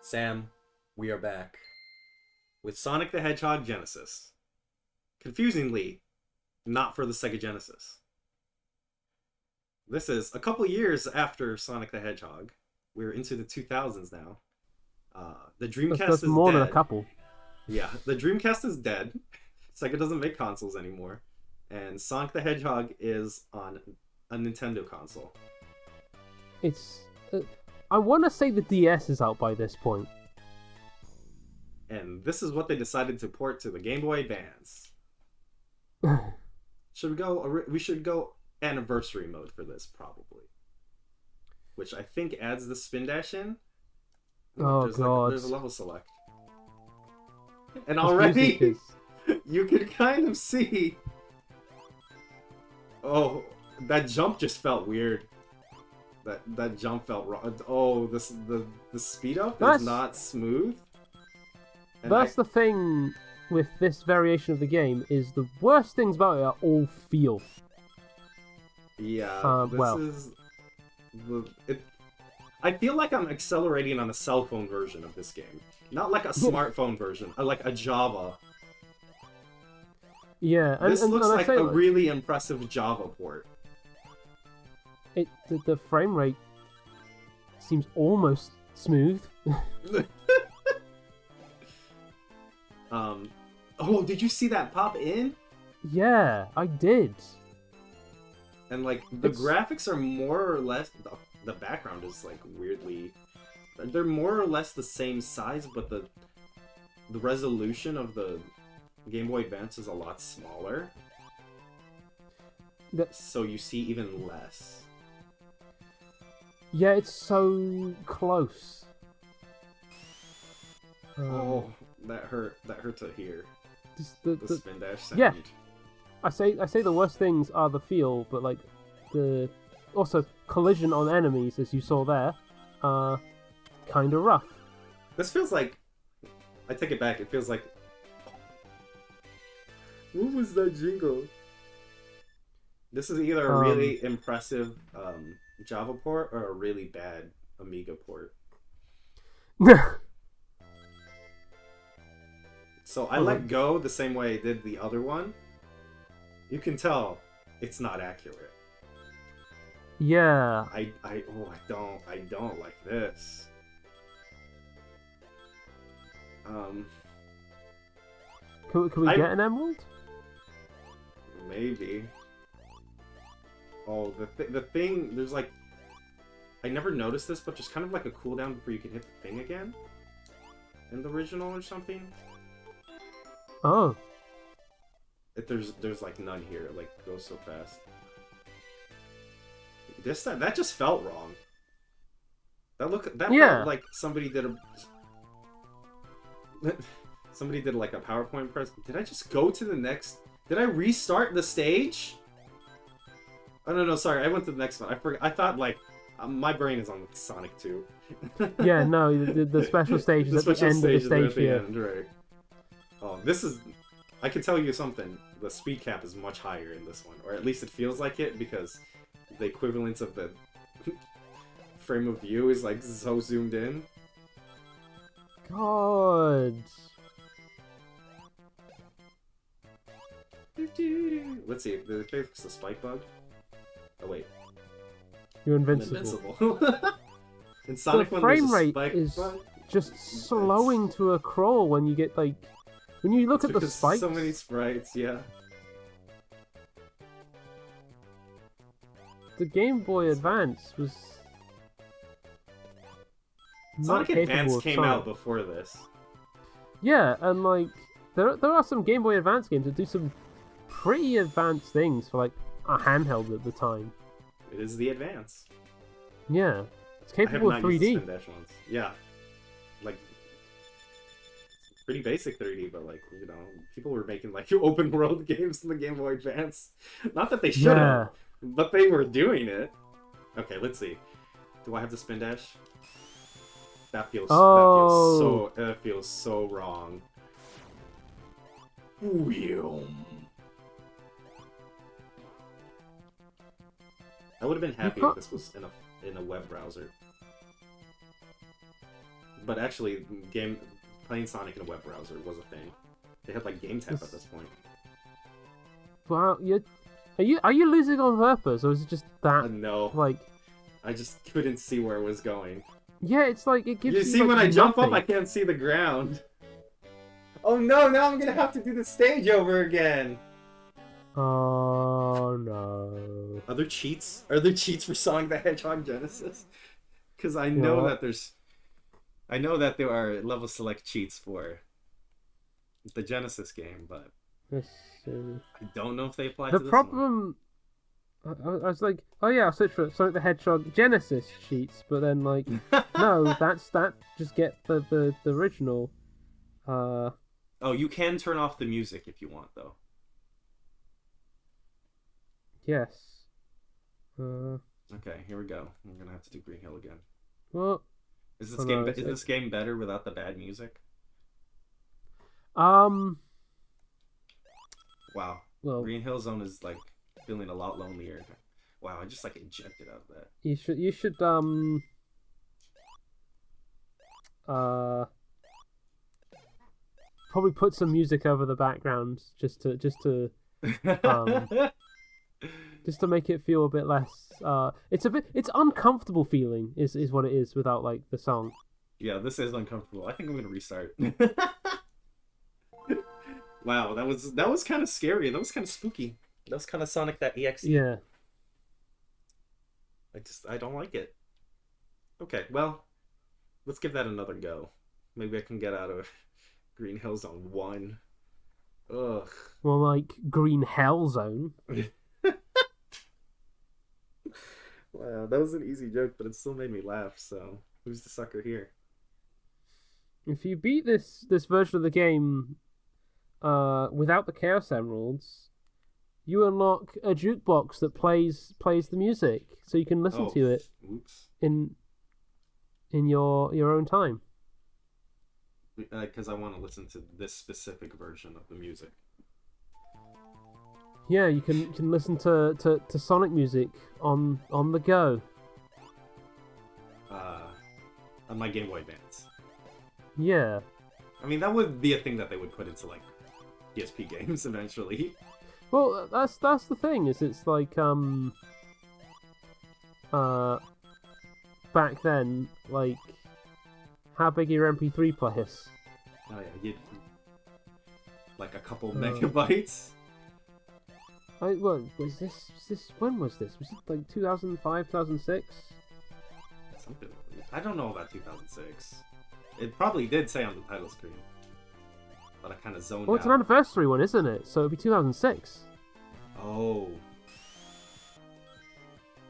Sam, we are back with Sonic the Hedgehog Genesis. Confusingly, not for the Sega Genesis. This is a couple years after Sonic the Hedgehog. We're into the 2000s now. The Dreamcast That's is more than a dead. couple. Yeah, the Dreamcast is dead. Sega doesn't make consoles anymore. And Sonic the Hedgehog is on a Nintendo console. It's. I want to say the DS is out by this point. And this is what they decided to port to the Game Boy Advance. We should go anniversary mode for this, probably. Which I think adds the spin dash in. Oh, God. There's a level select. And already, you can kind of see... Oh, that jump just felt weird. That jump felt wrong. Oh, the speed up is not smooth. And That's the thing with this variation of the game, is the worst things about it are all feel. Yeah, I feel like I'm accelerating on a cell phone version of this game. Not like a smartphone version, like a Java. Yeah, and this looks like a really impressive Java port. The frame rate seems almost smooth. Oh, did you see that pop in? Yeah, I did. And like the graphics are more or less the background is like weirdly, they're more or less the same size, but the resolution of the Game Boy Advance is a lot smaller. So you see even less. Yeah, it's so close. Oh, that hurt to hear. The spin dash sound. Yeah, I say the worst things are the feel, but like the also collision on enemies, as you saw there, are kind of rough. This feels like, I take it back. It feels like, what was that jingle? This is either a really impressive Java port or a really bad Amiga port. So I let go the same way I did the other one. You can tell it's not accurate. Yeah. I don't like this. Can we get an emerald? Maybe. Oh, the thing, there's like, I never noticed this, but just kind of like a cooldown before you can hit the thing again in the original or something. Oh. There's like none here. Like, it goes so fast. That just felt wrong. That felt like somebody did like a PowerPoint press. Did I just go to the next? Did I restart the stage? Oh no, sorry, I went to the next one. I forgot. I thought like my brain is on Sonic 2. Yeah, no, the special stage is at the end of the stage here. Right. Oh, this is... I can tell you something. The speed cap is much higher in this one. Or at least it feels like it, because the equivalence of the frame of view is like so zoomed in. God. Let's see, did they fix the spike bug? Oh wait. You're invincible. In Sonic the 1 frame there's a rate spike is bug. just slowing to a crawl when you get like... When you look at the spikes... so many sprites, yeah. The Game Boy Advance was... Sonic Advance came out before this. Yeah, and like... There are some Game Boy Advance games that do some pretty advanced things for like a handheld at the time. It is the Advance. Yeah. It's capable of 3D. Ones. Yeah. Like, pretty basic 3D, but like, you know, people were making like open world games in the Game Boy Advance. Not that they should have, but they were doing it. Okay, let's see. Do I have the spin dash? That feels so wrong. I would have been happy if this was in a web browser. But actually, playing Sonic in a web browser was a thing. They had like Game Tap at this point. Wow, are you losing on purpose, or is it just that? No, Like, I just couldn't see where it was going. yeah, it's like it gives You you. see, like, when I jump up, nothing. I can't see the ground. Oh no! Now I'm gonna have to do the stage over again. Oh no! Are there cheats? Are there cheats for Sonic the Hedgehog Genesis? Because I You know know what? that I know that there are level select cheats for the Genesis game, but Let's see. I don't know if they apply The to this problem. I was like, oh yeah, I'll search for Sonic the Hedgehog Genesis sheets, but then like, one. no, that. Just get the original. Oh, you can turn off the music if you want, though. Yes. Okay, here we go. I'm gonna have to do Green Hill again. Well, Is this oh, game no, is this game better without the bad music? um, Wow. well, Green Hill Zone is like feeling a lot lonelier. Wow, I just like ejected out of that. you should probably put some music over the background just to um just to make it feel a bit less it's uncomfortable feeling is what it is without like the song. Yeah, this is uncomfortable. I think I'm gonna restart. Wow, that was kind of scary. That was kind of spooky. That was kind of Sonic that EXE. Yeah. I don't like it. Okay, well, let's give that another go. Maybe I can get out of Green Hill Zone 1. Ugh. Well, like Green Hell Zone. Wow, that was an easy joke, but it still made me laugh, so who's the sucker here? If you beat this version of the game without the Chaos Emeralds, you unlock a jukebox that plays the music, so you can listen to it Oops. in your own time. Because I want to listen to this specific version of the music. Yeah, you can listen to Sonic music on the go. On my Game Boy Advance. Yeah. I mean, that would be a thing that they would put into like PSP games eventually. Well, that's the thing, is it's like back then, like, how big are your MP3 players? Oh yeah, you'd like a couple megabytes. What was this? When was this? Was it like 2005, 2006? Something. I don't know about 2006. It probably did say on the title screen, but I kind of zoned out. Well, it's an anniversary one, isn't it? So it'd be 2006. Oh.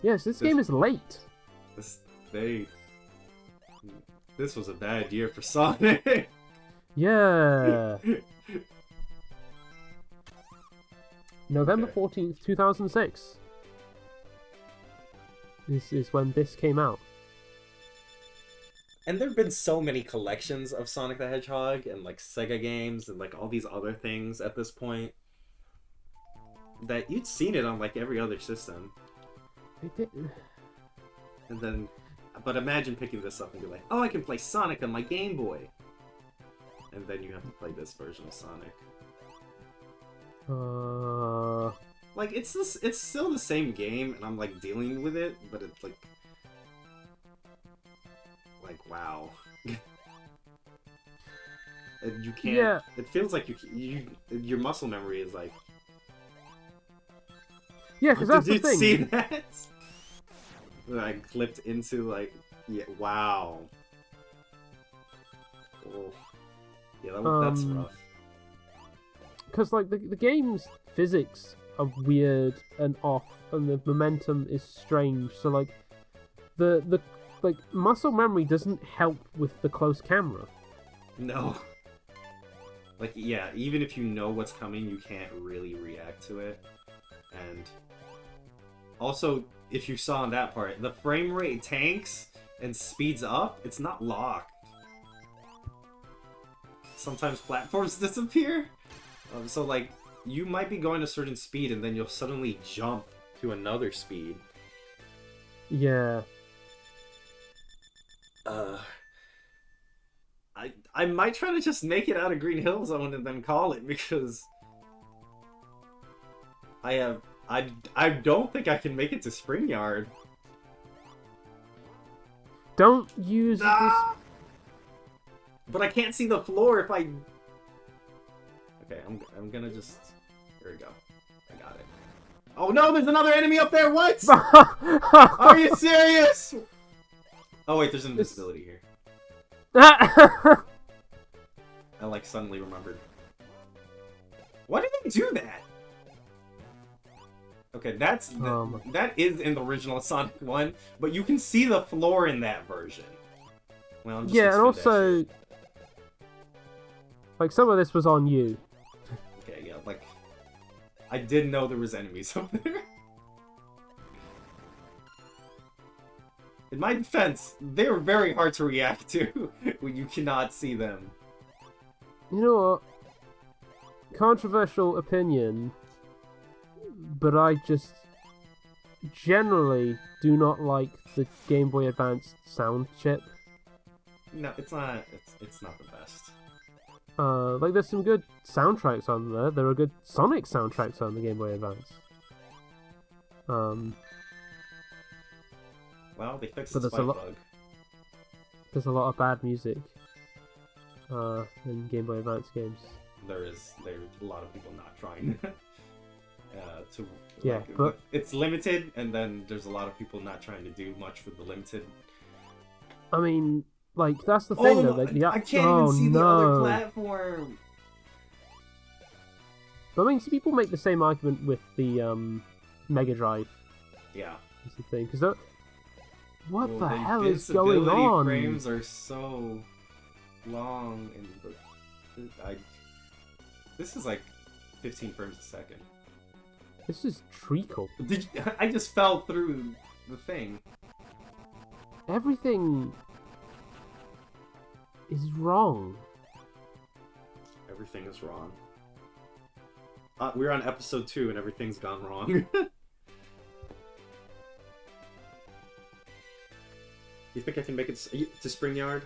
Yes, this game is late. This was a bad year for Sonic. Yeah. November Okay. 14th, 2006. This is when this came out. And there have been so many collections of Sonic the Hedgehog and like Sega games and like all these other things at this point that you'd seen it on like every other system. It didn't. And then, but imagine picking this up and be like, oh, I can play Sonic on my Game Boy. And then you have to play this version of Sonic. Like, it's still the same game, and I'm like dealing with it, but it's like wow. And you can't. Yeah. It feels like your muscle memory is like. Yeah, because that's the Did you thing. see that? I clipped into like, yeah, wow. Oh. Yeah, that's rough. Because like the game's physics are weird and off, and the momentum is strange. So like the like muscle memory doesn't help with the close camera. No. Like, yeah, even if you know what's coming, you can't really react to it. And also, if you saw in that part, the frame rate tanks and speeds up, it's not locked. Sometimes platforms disappear. So, like, you might be going a certain speed and then you'll suddenly jump to another speed. Yeah. I might try to just make it out of Green Hill Zone and then call it, because I don't think I can make it to Spring Yard. Don't use this. But I can't see the floor if I. Okay, I'm gonna just. Here we go. I got it. Oh no, there's another enemy up there. What? Are you serious? Oh wait, there's invisibility here. I like suddenly remembered. Why did they do that? Okay, that is in the original Sonic 1, but you can see the floor in that version. Well, I'm just yeah, and also, like, some of this was on you. Okay, yeah, like, I didn't know there was enemies up there. In my defense, they were very hard to react to when you cannot see them. You know what? Controversial opinion, but I just generally do not like the Game Boy Advance sound chip. No, it's not. It's not the best. Like, there's some good soundtracks on there. There are good Sonic soundtracks on the Game Boy Advance. Well, they fixed the spike bug. There's a lot of bad music in Game Boy Advance games. There's a lot of people not trying to. Yeah, like, but it's limited, and then there's a lot of people not trying to do much for the limited. I mean, like, that's the thing though. Like, I can't even see the other platform. But I mean, people make the same argument with the Mega Drive. Yeah. Is the thing, because what the hell is going on? Frames are so long, and this is like 15 frames a second. This is treacle. I just fell through the thing. Everything is wrong. Everything is wrong. We're on episode 2 and everything's gone wrong. You think I can make it to Spring Yard?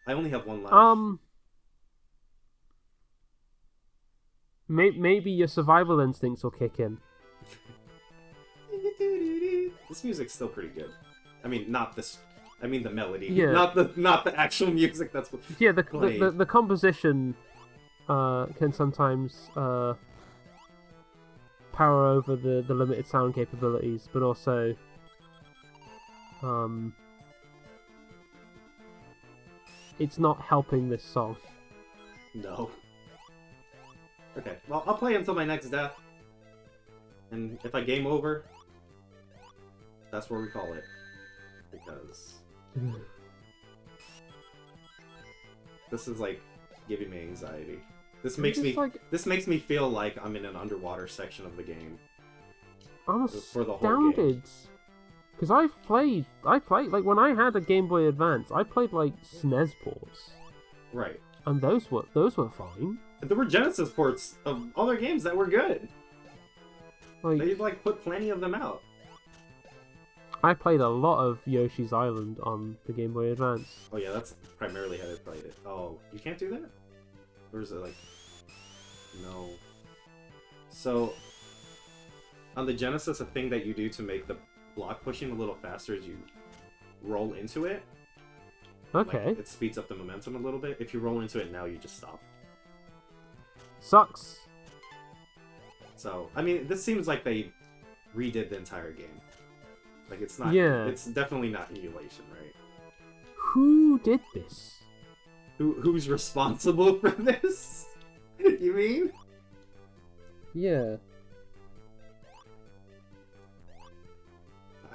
I only have one life. Maybe your survival instincts will kick in. This music's still pretty good. I mean, not this. I mean the melody, yeah. not the actual music. That's what. Yeah, the composition can sometimes power over the limited sound capabilities, but also it's not helping this song. No. Okay, well, I'll play until my next death. And if I game over, that's where we call it. Because this is like giving me anxiety. This makes me feel like I'm in an underwater section of the game. I'm for the whole game. Because I played like when I had a Game Boy Advance, I played like SNES ports. Right. And those were fine. There were Genesis ports of other games that were good. Like, they like put plenty of them out. I played a lot of Yoshi's Island on the Game Boy Advance. Oh yeah, that's primarily how I played it. Oh, you can't do that? Or is it like... No. So, on the Genesis, a thing that you do to make the block pushing a little faster is you roll into it. Okay. Like, it speeds up the momentum a little bit. If you roll into it now, you just stop. Sucks. So, I mean, this seems like they redid the entire game. Like, it's not... Yeah. It's definitely not emulation, right? Who did this? Who's responsible for this? You mean? Yeah.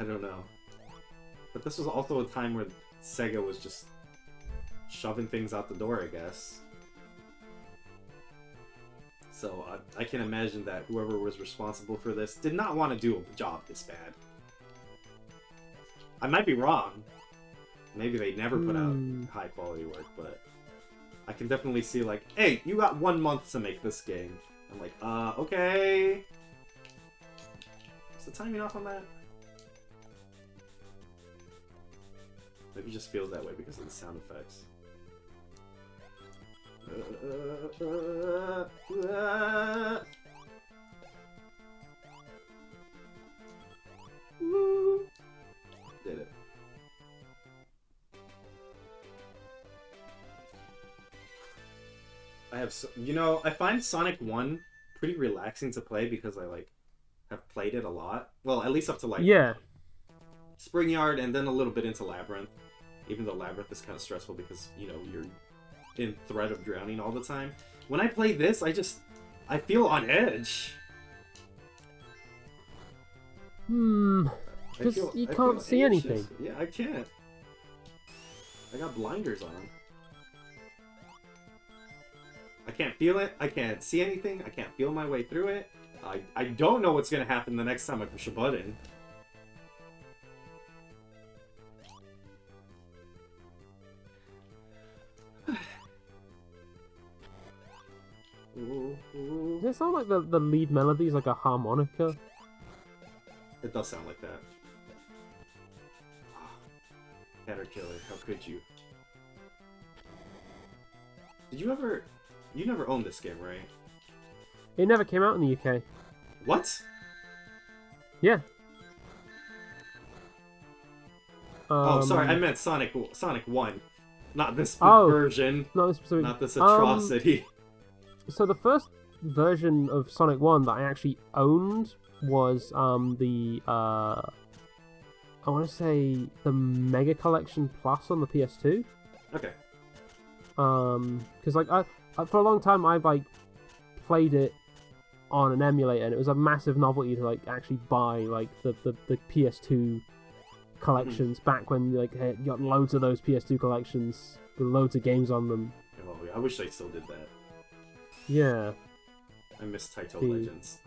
I don't know. But this was also a time where Sega was just shoving things out the door, I guess. So I can imagine that whoever was responsible for this did not want to do a job this bad. I might be wrong. Maybe they never put out high quality work, but I can definitely see like, hey, you got 1 month to make this game. I'm like, okay. Is the timing off on that? Maybe it just feels that way because of the sound effects. Did it. I have, I find Sonic 1 pretty relaxing to play because I like have played it a lot. Well, at least up to like Yeah. Spring Yard and then a little bit into Labyrinth. Even though Labyrinth is kind of stressful because, you're in threat of drowning all the time. When I play this, I feel on edge. Because you can't see anything. Yeah, I can't. I got blinders on. I can't feel it. I can't see anything. I can't feel my way through it. I don't know what's going to happen the next time I push a button. Does it sound like the lead melody is like a harmonica? It does sound like that. Caterpillar, how could you? Did you ever... You never owned this game, right? It never came out in the UK. What? Yeah. Oh, sorry, I meant Sonic 1. Not this version. Not this specific. Not this atrocity. So the first version of Sonic 1 that I actually owned was I want to say the Mega Collection Plus on the PS2. Okay. Because like I for a long time I like played it on an emulator, and it was a massive novelty to like actually buy like the PS2 collections back when like you got loads of those PS2 collections with loads of games on them. Oh, I wish they still did that. Yeah. I miss Taito Legends.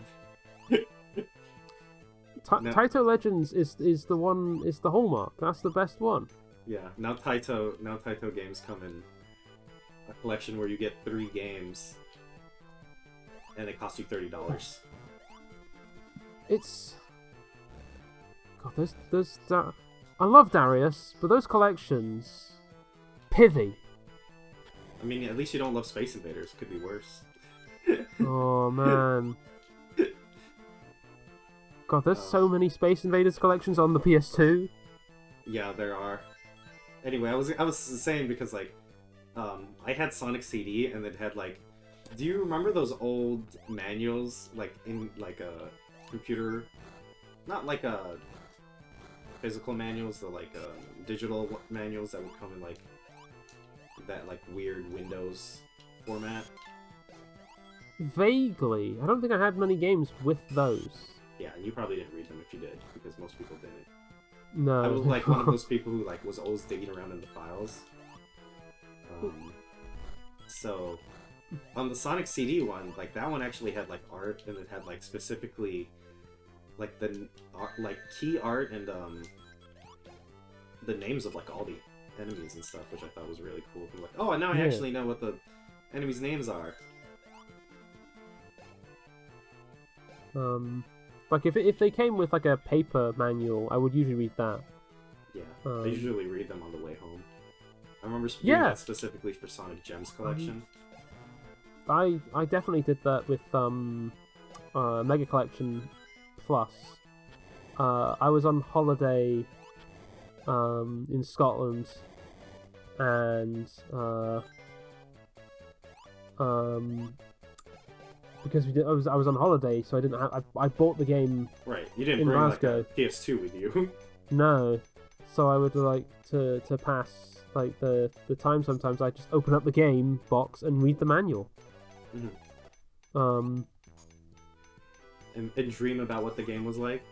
Taito Legends is the hallmark. That's the best one. Yeah, now Taito games come in a collection where you get 3 games and it costs you $30. It's God, there's I love Darius, but those collections pithy. I mean, at least you don't love Space Invaders. Could be worse. Oh man. God, there's so many Space Invaders collections on the PS2. Yeah, there are. Anyway, I was saying because like, I had Sonic CD and it had like, do you remember those old manuals like in like a computer, not like a physical manuals, the like digital manuals that would come in like that like weird Windows format? Vaguely. I don't think I had many games with those. Yeah, and you probably didn't read them if you did, because most people didn't. No. I was like one of those people who like was always digging around in the files. So on the Sonic CD one, like that one actually had like art, and it had like specifically like the like key art and the names of like all the enemies and stuff, which I thought was really cool. Like, oh, and now I actually know what the enemies' names are. Like if they came with like a paper manual, I would usually read that. Yeah, I usually read them on the way home. I remember doing that specifically for Sonic Gems collection. I definitely did that with Mega Collection Plus. I was on holiday in Scotland, and because I was on holiday, so I didn't have. I bought the game. Right, you didn't in bring Glasgow. like a PS2 with you. No, so I would like to pass like the time. Sometimes I just open up the game box and read the manual. Mm-hmm. And dream about what the game was like.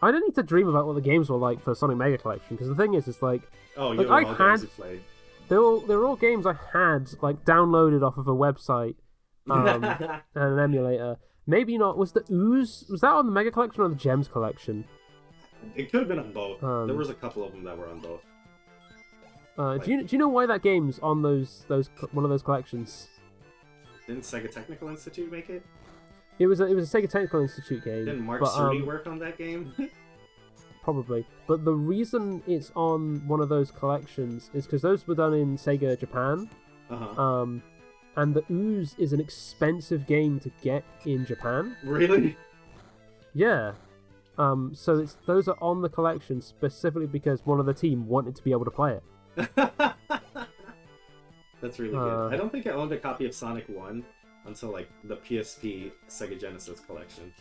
I don't need to dream about what the games were like for Sonic Mega Collection, because the thing is, it's like, you like know, all games you played. They're all games I had like downloaded off of a website and an emulator. Maybe not. Was the Ooze? Was that on the Mega Collection or the Gems Collection? It could have been on both. There was a couple of them that were on both. Do you know why that game's on those one of those collections? Didn't Sega Technical Institute make it? It was a Sega Technical Institute game. Didn't Mark Cerny work on that game? Probably. But the reason it's on one of those collections is because those were done in Sega Japan. and the Ooze is an expensive game to get in Japan. Really? Yeah. So those are on the collection specifically because one of the team wanted to be able to play it. That's really good. I don't think I owned a copy of Sonic 1 until like the PSP Sega Genesis collection.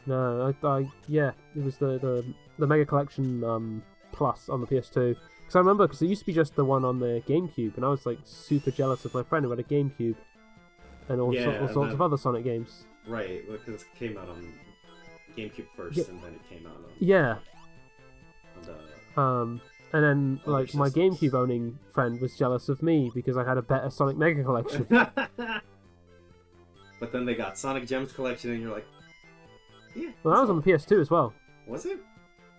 No, yeah, it was the Mega Collection Plus on the PS2. Because I remember, because it used to be just the one on the GameCube, and I was like super jealous of my friend who had a GameCube and all sorts of other Sonic games. Right, because it came out on GameCube first, and then it came out on yeah. And then like my systems. GameCube owning friend was jealous of me because I had a better Sonic Mega Collection. But then they got Sonic Gems collection, and you're like, yeah. Well, that was on the PS2 as well. Was it?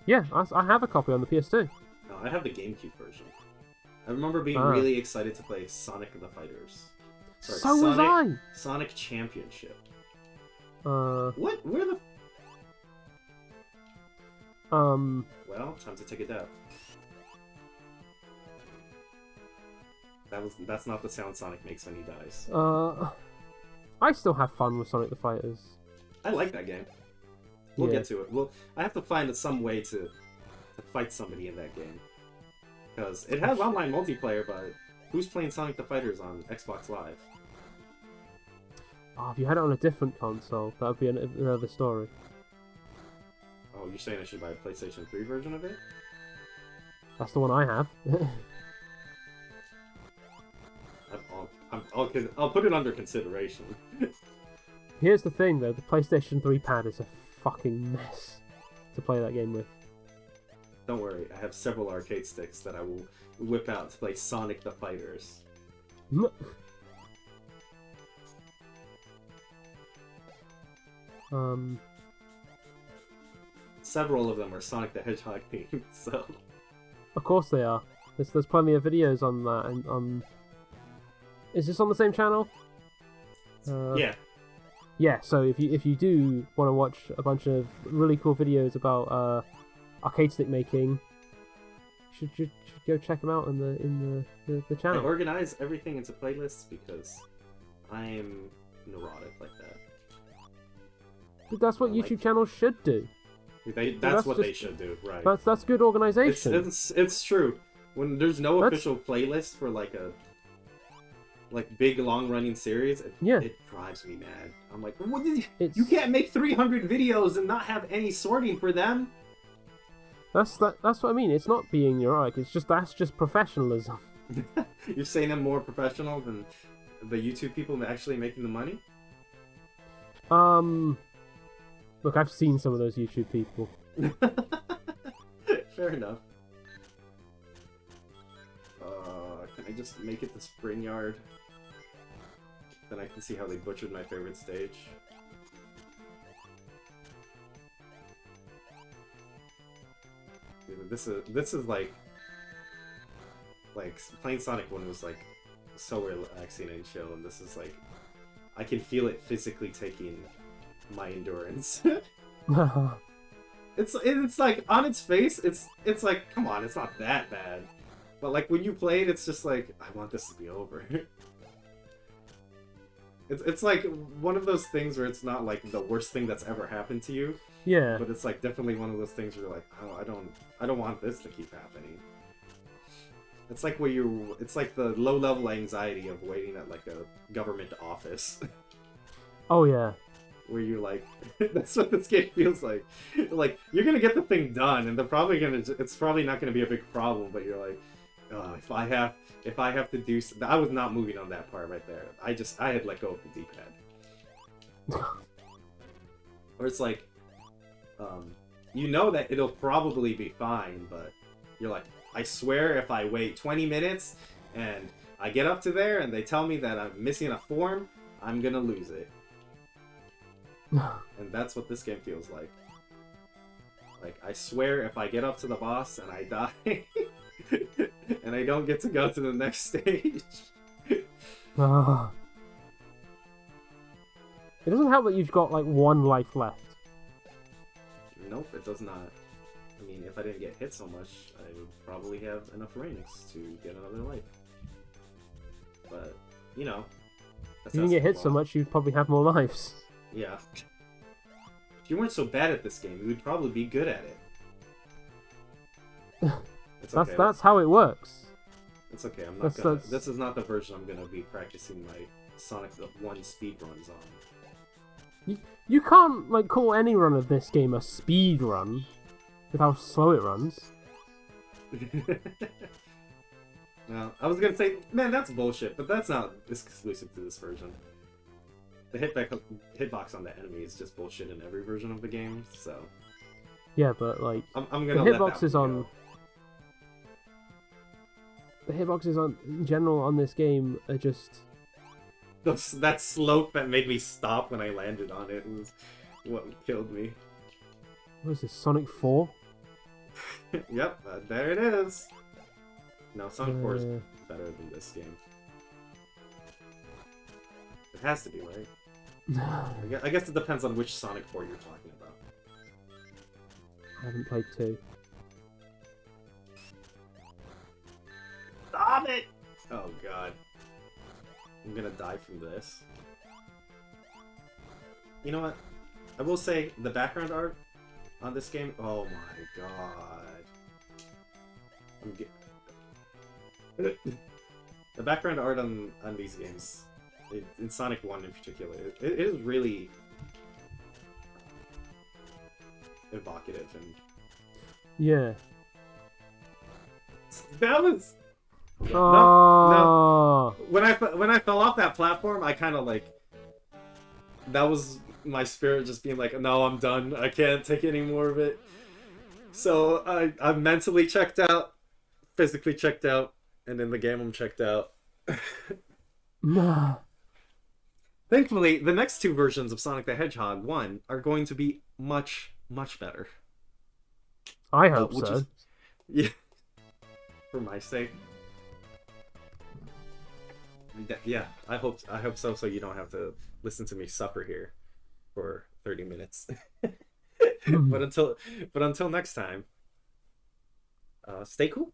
Yeah, I have a copy on the PS2. No, I have the GameCube version. I remember being really excited to play Sonic the Fighters. Sorry, so was I! Sonic Championship. What? Where the... Well, time to take a dab. That's not the sound Sonic makes when he dies. I still have fun with Sonic the Fighters. I like that game. We'll get to it. Well, I have to find some way to fight somebody in that game. Because it has online multiplayer, but who's playing Sonic the Fighters on Xbox Live? Oh, if you had it on a different console, that would be another story. Oh, you're saying I should buy a PlayStation 3 version of it? That's the one I have. I'll put it under consideration. Here's the thing, though. The PlayStation 3 pad is a fucking mess to play that game with. Don't worry, I have several arcade sticks that I will whip out to play Sonic the Fighters. Several of them are Sonic the Hedgehog themed, so... Of course they are. There's plenty of videos on that, and on... Is this on the same channel? Yeah. Yeah, so if you do want to watch a bunch of really cool videos about arcade stick making, you should go check them out in the channel. I organize everything into playlists because I'm neurotic like that. But that's what YouTube channels should do. That's what they should do, right? That's good organization. It's true. When there's no official playlist for like a big long running series, it drives me mad. I'm like, what did you can't make 300 videos and not have any sorting for them. That's what I mean. It's not being neurotic. That's just professionalism. You're saying I'm more professional than the YouTube people actually making the money? Look, I've seen some of those YouTube people. Fair enough. Can I just make it the spring yard? Then I can see how they butchered my favorite stage. Dude, this is like playing Sonic 1 was like so relaxing and chill, and this is like I can feel it physically taking my endurance. It's like on its face, it's like, come on, it's not that bad. But like when you play it, it's just like, I want this to be over. It's like one of those things where it's not like the worst thing that's ever happened to you. Yeah. But it's like definitely one of those things where you're like, oh, I don't want this to keep happening. It's like it's like the low level anxiety of waiting at like a government office. Oh yeah. Where you're like, that's what this game feels like. Like you're gonna get the thing done, and it's probably not gonna be a big problem. But you're like, oh, if I have to do, I was not moving on that part right there. I had let go of the D-pad. Or it's like, you know that it'll probably be fine, but you're like, I swear if I wait 20 minutes and I get up to there and they tell me that I'm missing a form, I'm gonna lose it. And that's what this game feels like. Like, I swear if I get up to the boss and I die, and I don't get to go to the next stage. It doesn't help that you've got like one life left. Nope, it does not. I mean, if I didn't get hit so much, I would probably have enough rings to get another life. But, you know, If you didn't get hit so much, you'd probably have more lives. Yeah. If you weren't so bad at this game, you would probably be good at it. It's okay. That's how it works. It's okay. I'm not gonna. This is not the version I'm gonna be practicing my Sonic 1 speed runs on. You can't like call any run of this game a speed run with how slow it runs. No, I was gonna say, man, that's bullshit, but that's not exclusive to this version. The hitbox on the enemy is just bullshit in every version of the game, so... Yeah, but, like, I'm gonna the hitboxes on... The hitboxes on, in general on this game are just... That slope that made me stop when I landed on it was what killed me. What is this, Sonic 4? Yep, there it is. No, Sonic 4 is better than this game. It has to be, right? I guess it depends on which Sonic 4 you're talking about. I haven't played 2. Stop it! Oh god. I'm gonna die from this. You know what? I will say, the background art on this game... Oh my god. The background art on these games, in Sonic 1 in particular, it is really evocative and... Yeah. That was... Yeah, oh. no. When I fell off that platform, I kind of like... That was my spirit just being like, no, I'm done. I can't take any more of it. So I'm mentally checked out, physically checked out, and in the game I'm checked out. Nah. Thankfully, the next two versions of Sonic the Hedgehog 1 are going to be much, much better. I hope so. Yeah. For my sake. Yeah, I hope so. So you don't have to listen to me suffer here for 30 minutes. but until next time, stay cool.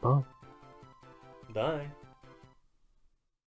Bye. Bye.